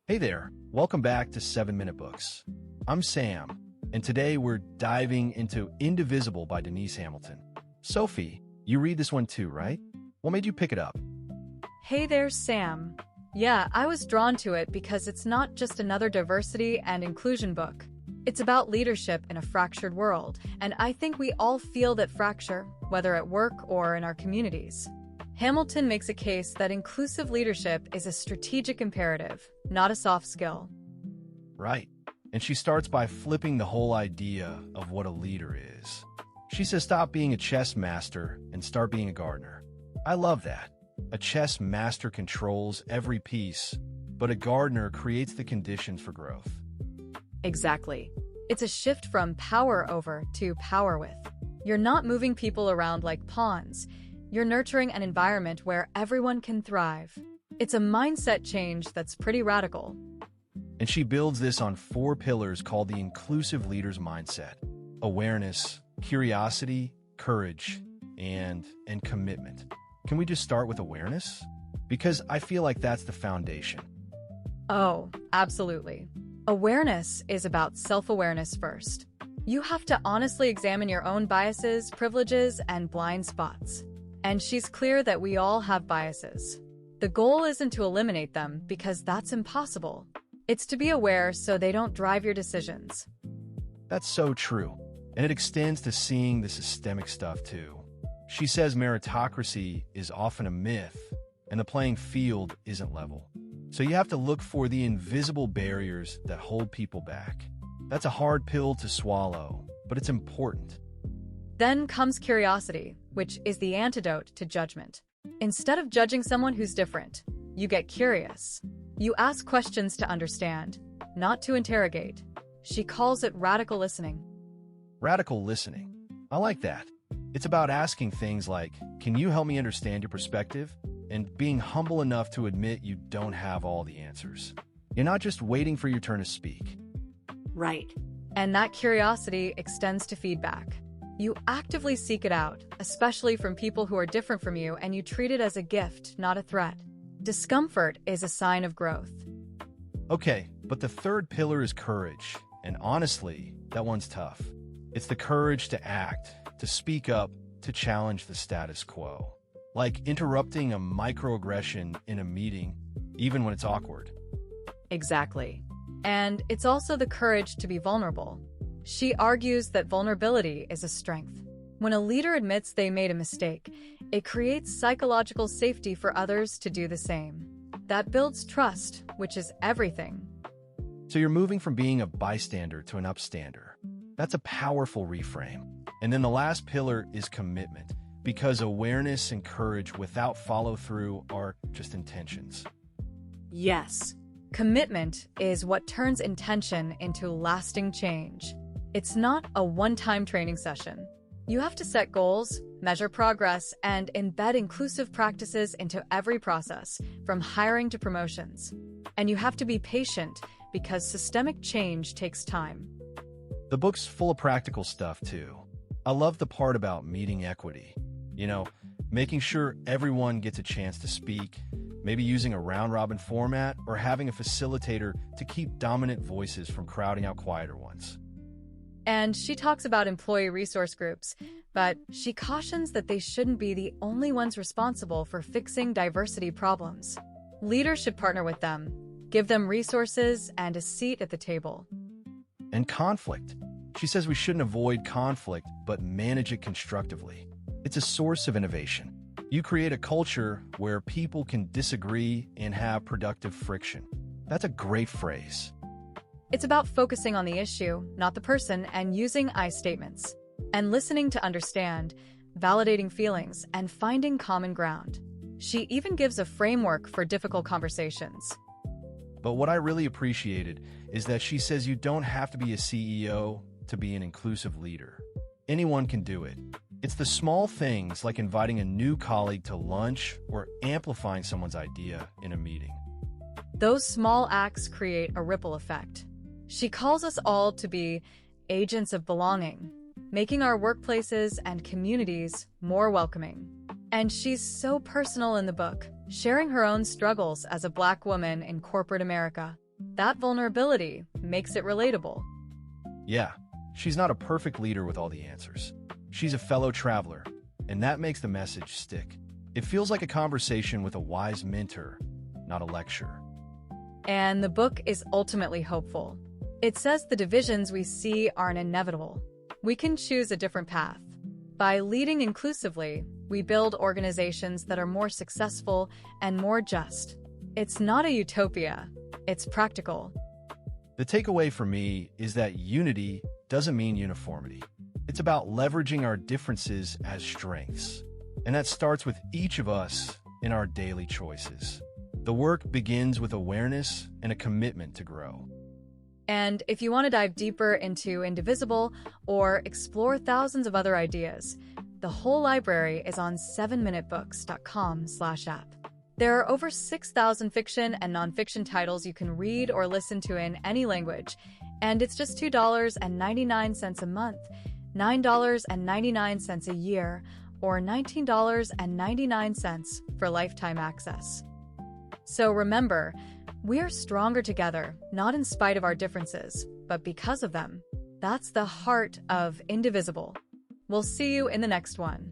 Hey there, welcome back to 7 Minute Books. I'm Sam, and today we're diving into Indivisible by Denise Hamilton. Sophie, you read this one too, right? What made you pick it up? Hey there, Sam. Yeah, I was drawn to it because it's not just another diversity and inclusion book. It's about leadership in a fractured world, and I think we all feel that fracture, whether at work or in our communities. Hamilton makes a case that inclusive leadership is a strategic imperative, not a soft skill. Right. And she starts by flipping the whole idea of what a leader is. She says stop being a chess master and start being a gardener. I love that. A chess master controls every piece, but a gardener creates the conditions for growth. Exactly. It's a shift from power over to power with. You're not moving people around like pawns. You're nurturing an environment where everyone can thrive. It's a mindset change that's pretty radical. And she builds this on 4 pillars called the inclusive leader's mindset: awareness, curiosity, courage, and commitment. Can we just start with awareness? Because I feel like that's the foundation. Oh, absolutely. Awareness is about self-awareness first. You have to honestly examine your own biases, privileges, and blind spots. And she's clear that we all have biases. The goal isn't to eliminate them because that's impossible. It's to be aware so they don't drive your decisions. That's so true. And it extends to seeing the systemic stuff too. She says meritocracy is often a myth and the playing field isn't level. So you have to look for the invisible barriers that hold people back. That's a hard pill to swallow, but it's important. Then comes curiosity, which is the antidote to judgment. Instead of judging someone who's different, you get curious. You ask questions to understand, not to interrogate. She calls it radical listening. Radical listening. I like that. It's about asking things like, can you help me understand your perspective? And being humble enough to admit you don't have all the answers. You're not just waiting for your turn to speak. Right. And that curiosity extends to feedback. You actively seek it out, especially from people who are different from you, and you treat it as a gift, not a threat. Discomfort is a sign of growth. Okay, but the 3rd pillar is courage. And honestly, that one's tough. It's the courage to act, to speak up, to challenge the status quo. Like interrupting a microaggression in a meeting, even when it's awkward. Exactly. And it's also the courage to be vulnerable. She argues that vulnerability is a strength. When a leader admits they made a mistake, it creates psychological safety for others to do the same. That builds trust, which is everything. So you're moving from being a bystander to an upstander. That's a powerful reframe. And then the last pillar is commitment, because awareness and courage without follow-through are just intentions. Yes. Commitment is what turns intention into lasting change. It's not a one-time training session. You have to set goals, measure progress, and embed inclusive practices into every process, from hiring to promotions. And you have to be patient because systemic change takes time. The book's full of practical stuff, too. I love the part about meeting equity. Making sure everyone gets a chance to speak, maybe using a round-robin format or having a facilitator to keep dominant voices from crowding out quieter ones. And she talks about employee resource groups, but she cautions that they shouldn't be the only ones responsible for fixing diversity problems. Leaders should partner with them, give them resources and a seat at the table. And conflict. She says we shouldn't avoid conflict, but manage it constructively. It's a source of innovation. You create a culture where people can disagree and have productive friction. That's a great phrase. It's about focusing on the issue, not the person, and using I statements. And listening to understand, validating feelings, and finding common ground. She even gives a framework for difficult conversations. But what I really appreciated is that she says you don't have to be a CEO to be an inclusive leader. Anyone can do it. It's the small things like inviting a new colleague to lunch or amplifying someone's idea in a meeting. Those small acts create a ripple effect. She calls us all to be agents of belonging, making our workplaces and communities more welcoming. And she's so personal in the book, sharing her own struggles as a Black woman in corporate America. That vulnerability makes it relatable. Yeah, she's not a perfect leader with all the answers. She's a fellow traveler, and that makes the message stick. It feels like a conversation with a wise mentor, not a lecture. And the book is ultimately hopeful. It says the divisions we see aren't inevitable. We can choose a different path. By leading inclusively, we build organizations that are more successful and more just. It's not a utopia, it's practical. The takeaway for me is that unity doesn't mean uniformity. It's about leveraging our differences as strengths. And that starts with each of us in our daily choices. The work begins with awareness and a commitment to grow. And if you want to dive deeper into Indivisible or explore thousands of other ideas, the whole library is on 7minutebooks.com/app. There are over 6,000 fiction and nonfiction titles you can read or listen to in any language, and it's just $2.99 a month, $9.99 a year, or $19.99 for lifetime access. So remember, we are stronger together, not in spite of our differences, but because of them. That's the heart of Indivisible. We'll see you in the next one.